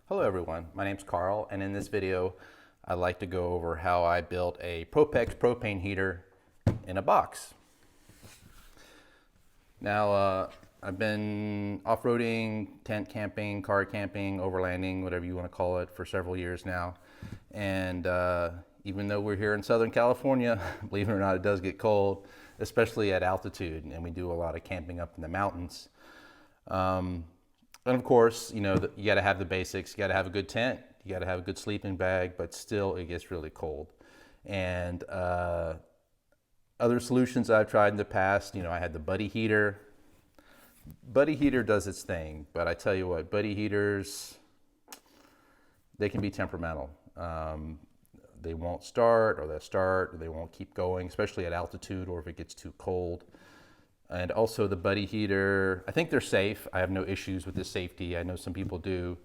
Hello everyone, my name's Carl, and in this video I'd like to go over how I built a Propex propane heater in a box. Now I've been off-roading, tent camping, car camping, overlanding, whatever you want to call it, for several years now. And even though we're here in Southern California, believe it or not, it does get cold, especially at altitude, and we do a lot of camping up in the mountains. And of course, you know, you got to have the basics. You got to have a good tent. You got to have a good sleeping bag, but still it gets really cold. And other solutions I've tried in the past, you know, I had the buddy heater. Buddy heater does its thing, but I tell you what, buddy heaters, they can be temperamental. They won't start, or they'll start, or they won't keep going, especially at altitude or if it gets too cold. And also the buddy heater, I think they're safe. I have no issues with the safety. I know some people do,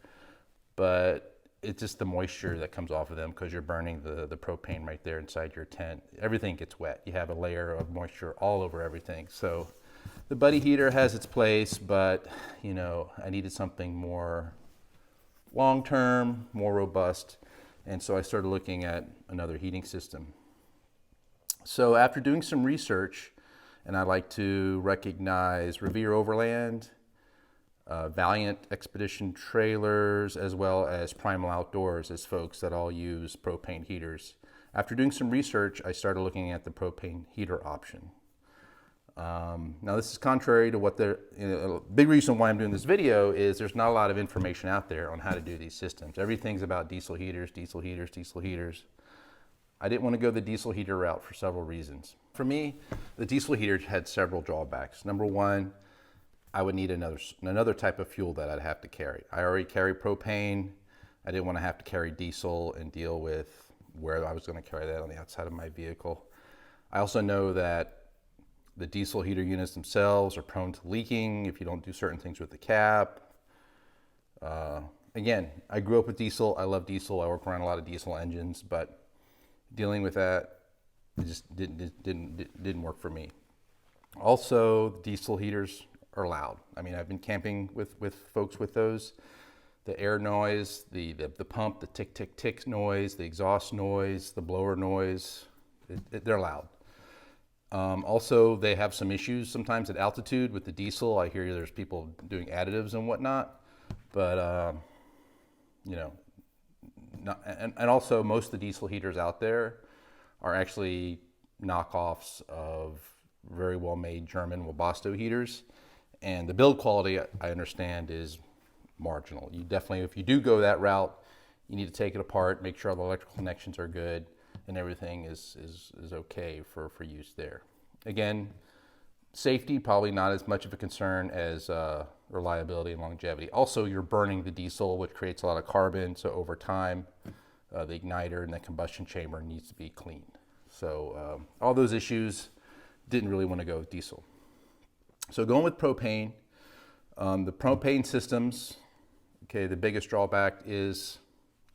but it's just the moisture that comes off of them because you're burning the propane right there inside your tent. Everything gets wet. You have a layer of moisture all over everything. So the buddy heater has its place, but you know, I needed something more long-term, more robust. And so I started looking at another heating system. So after doing some research, and I like to recognize Revere Overland, Valiant Expedition Trailers, as well as Primal Outdoors as folks that all use propane heaters. After doing some research, I started looking at the propane heater option. Now this is contrary to what a big reason why I'm doing this video is there's not a lot of information out there on how to do these systems. Everything's about diesel heaters, diesel heaters, diesel heaters. I didn't want to go the diesel heater route for several reasons. For me, the diesel heater had several drawbacks. Number one, I would need another type of fuel that I'd have to carry. I already carry propane. I didn't want to have to carry diesel and deal with where I was going to carry that on the outside of my vehicle. I also know that the diesel heater units themselves are prone to leaking if you don't do certain things with the cap. Again, I grew up with diesel. I love diesel. I work around a lot of diesel engines, but dealing with that, it just didn't work for me. Also, diesel heaters are loud. I mean, I've been camping with folks with those. The air noise, the pump, the tick, tick, tick noise, the exhaust noise, the blower noise, they're loud. Also, they have some issues sometimes at altitude with the diesel. I hear there's people doing additives and whatnot, but you know, and also most of the diesel heaters out there are actually knockoffs of very well made German Webasto heaters, and the build quality, I understand, is marginal. You definitely, if you do go that route, you need to take it apart, make sure all the electrical connections are good and everything is okay for use there. Again, safety probably not as much of a concern as reliability and longevity. Also, you're burning the diesel, which creates a lot of carbon, so over time the igniter and the combustion chamber needs to be cleaned. So all those issues, didn't really want to go with diesel. So going with propane, the propane systems, okay, the biggest drawback is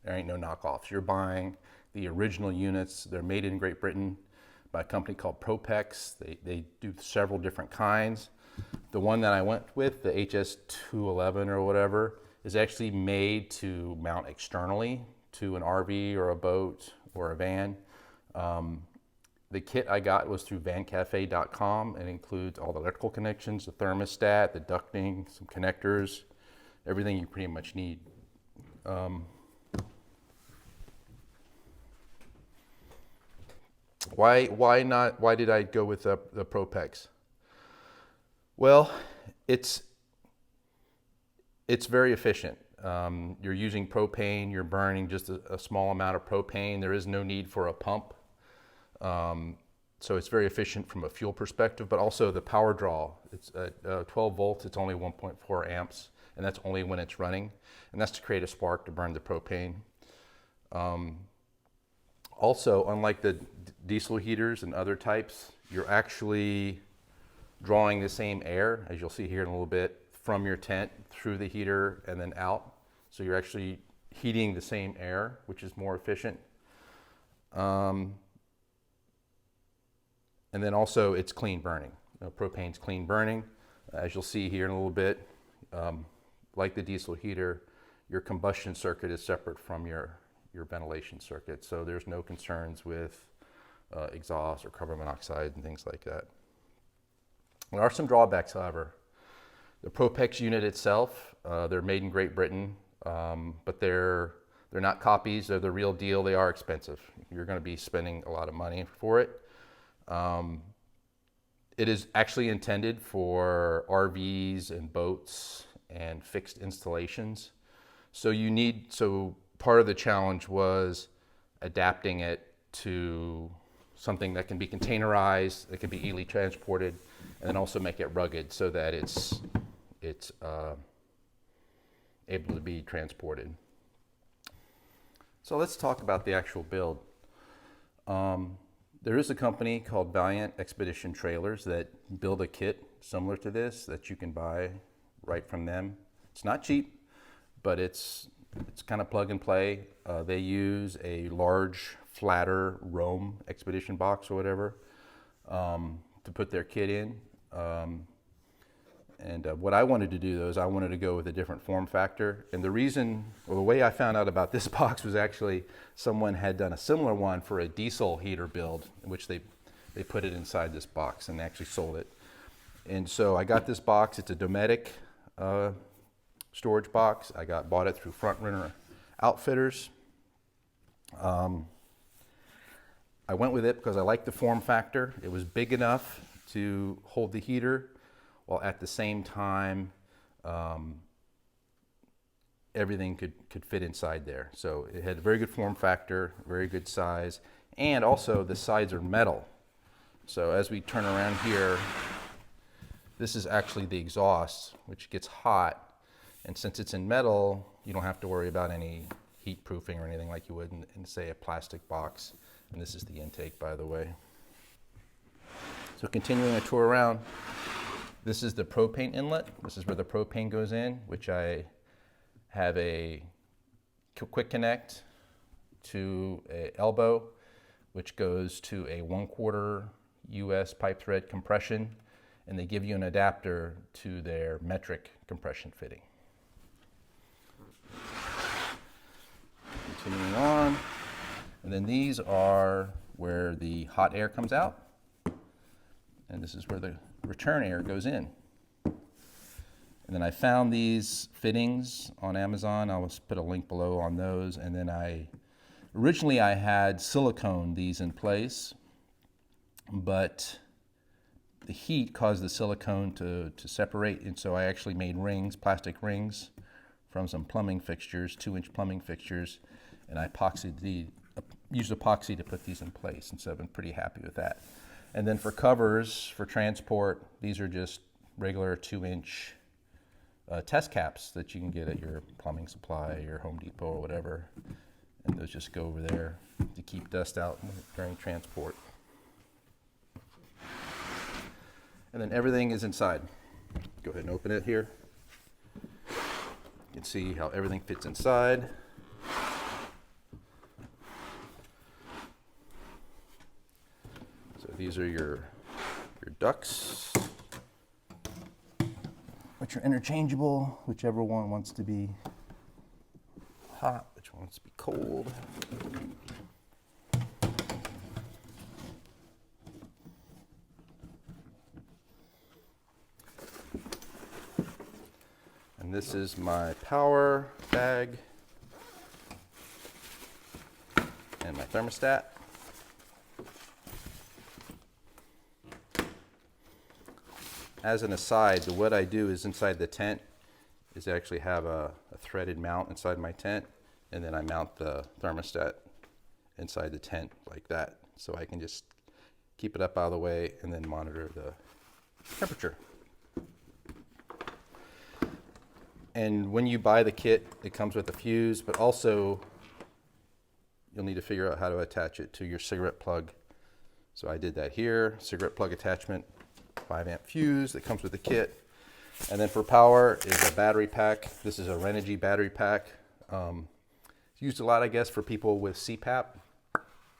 there ain't no knockoffs. You're buying the original units. They're made in Great Britain by a company called Propex. They do several different kinds. The one that I went with, the HS211 or whatever, is actually made to mount externally to an RV or a boat or a van. The kit I got was through vancafe.com. It includes all the electrical connections, the thermostat, the ducting, some connectors, everything you pretty much need. Why did I go with the Propex? Well, it's very efficient. You're using propane, you're burning just a small amount of propane. There is no need for a pump. So it's very efficient from a fuel perspective, but also the power draw. It's at 12 volts, it's only 1.4 amps, and that's only when it's running. And that's to create a spark to burn the propane. Also, unlike the diesel heaters and other types, you're actually drawing the same air, as you'll see here in a little bit, from your tent through the heater and then out. So you're actually heating the same air, which is more efficient. And then also it's clean burning. Propane's clean burning. As you'll see here in a little bit, like the diesel heater, your combustion circuit is separate from your ventilation circuit. So there's no concerns with exhaust or carbon monoxide and things like that. There are some drawbacks, however. The Propex unit itself, they're made in Great Britain, but they're not copies. They're the real deal. They are expensive. You're going to be spending a lot of money for it. It is actually intended for RVs and boats and fixed installations. So part of the challenge was adapting it to something that can be containerized, that can be easily transported, and then also make it rugged so that it's able to be transported. So let's talk about the actual build. There is a company called Valiant Expedition Trailers that build a kit similar to this that you can buy right from them. It's not cheap, but it's kind of plug and play. They use a large, flatter Rome expedition box or whatever to put their kit in. What I wanted to do though is I wanted to go with a different form factor. And the way I found out about this box was actually someone had done a similar one for a diesel heater build, in which they put it inside this box and actually sold it. And so I got this box. It's a Dometic storage box. I bought it through Front Runner Outfitters. I went with it because I liked the form factor. It was big enough to hold the heater, while at the same time, everything could fit inside there. So it had a very good form factor, very good size, and also the sides are metal. So as we turn around here, this is actually the exhaust, which gets hot. And since it's in metal, you don't have to worry about any heat proofing or anything like you would in say, a plastic box. And this is the intake, by the way. So continuing a tour around, this is the propane inlet. This is where the propane goes in, which I have a quick connect to an elbow, which goes to a 1/4 US pipe thread compression, and they give you an adapter to their metric compression fitting. Continuing on, and then these are where the hot air comes out, and this is where the return air goes in. And then I found these fittings on Amazon. I'll put a link below on those. And then originally I had silicone these in place, but the heat caused the silicone to separate. And so I actually made rings, plastic rings from some plumbing fixtures, 2-inch plumbing fixtures. And I used epoxy to put these in place. And so I've been pretty happy with that. And then for covers, for transport, these are just regular 2-inch test caps that you can get at your plumbing supply, your Home Depot or whatever. And those just go over there to keep dust out during transport. And then everything is inside. Go ahead and open it here. You can see how everything fits inside. These are your ducts, which are interchangeable, whichever one wants to be hot, which one wants to be cold. And this is my power bag and my thermostat. As an aside, what I do is inside the tent is actually have a threaded mount inside my tent, and then I mount the thermostat inside the tent like that, so I can just keep it up out of the way and then monitor the temperature. And when you buy the kit, it comes with a fuse, but also you'll need to figure out how to attach it to your cigarette plug. So I did that here, cigarette plug attachment, 5-amp fuse that comes with the kit. And then for power is a battery pack. This is a Renogy battery pack. It's used a lot, I guess, for people with CPAP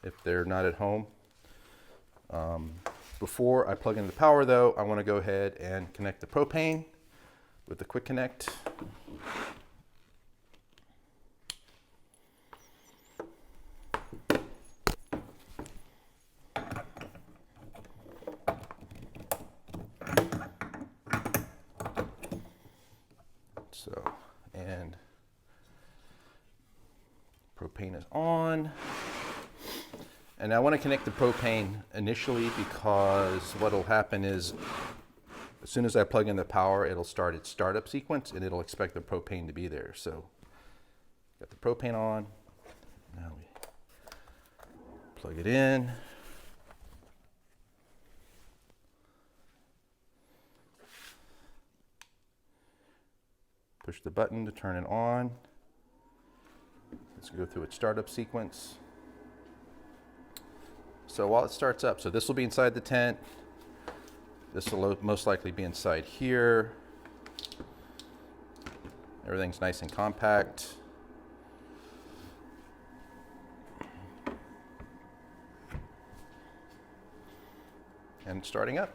if they're not at home. Before I plug in the power though, I want to go ahead and connect the propane with the quick connect. Propane is on. And I want to connect the propane initially because what will happen is as soon as I plug in the power, it'll start its startup sequence and it'll expect the propane to be there. So got the propane on. Now we plug it in. Push the button to turn it on. Let's go through its startup sequence. So while it starts up, so this will be inside the tent. This will most likely be inside here. Everything's nice and compact. And starting up.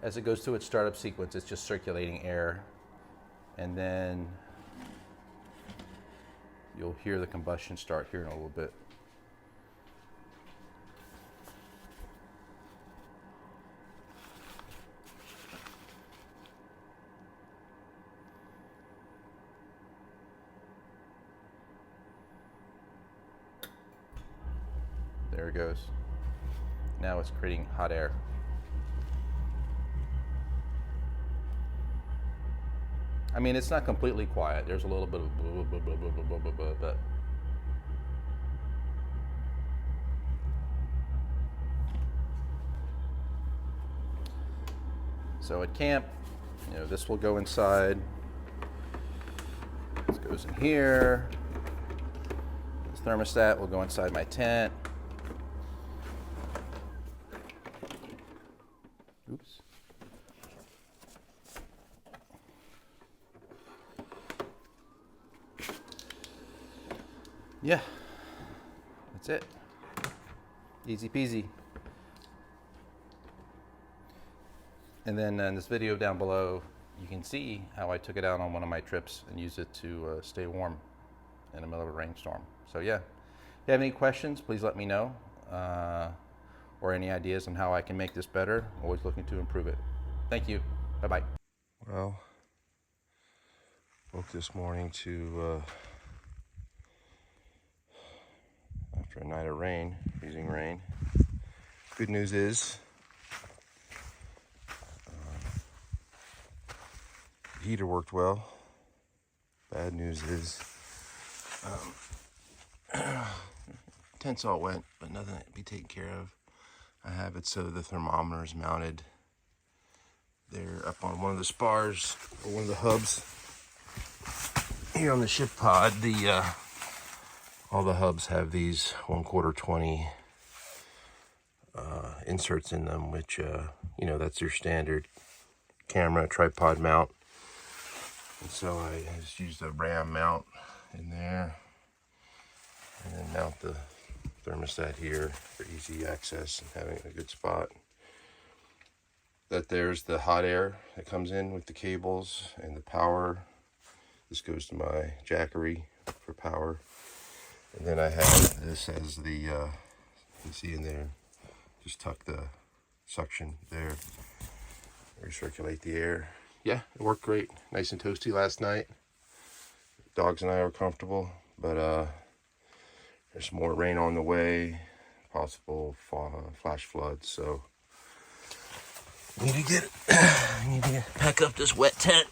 As it goes through its startup sequence, it's just circulating air. And then you'll hear the combustion start here in a little bit. There it goes. Now it's creating hot air. I mean, it's not completely quiet. There's a little bit of blah, blah, blah, blah, blah, blah, blah, but so at camp, you know, this will go inside. This goes in here. This thermostat will go inside my tent. Oops. Yeah, that's it. Easy peasy. And then in this video down below, you can see how I took it out on one of my trips and used it to stay warm in the middle of a rainstorm. So yeah, if you have any questions, please let me know. Or any ideas on how I can make this better. Always looking to improve it. Thank you. Bye-bye. Well, woke this morning to after a night of rain, freezing rain. Good news is the heater worked well. Bad news is tent's all wet, but nothing to be taken care of. I have it so the thermometer is mounted. They're up on one of the spars or one of the hubs here on the ship pod. All the hubs have these 1/4 20 inserts in them, which you know, that's your standard camera tripod mount. And so I just used a RAM mount in there, and then mount the thermostat here for easy access and having a good spot. There's the hot air that comes in with the cables and the power. This goes to my jackery for power. And then I have this as the, you can see in there, just tuck the suction there, recirculate the air. Yeah, it worked great. Nice and toasty last night. Dogs and I were comfortable, but there's more rain on the way, possible flash floods, so I need to pack up this wet tent.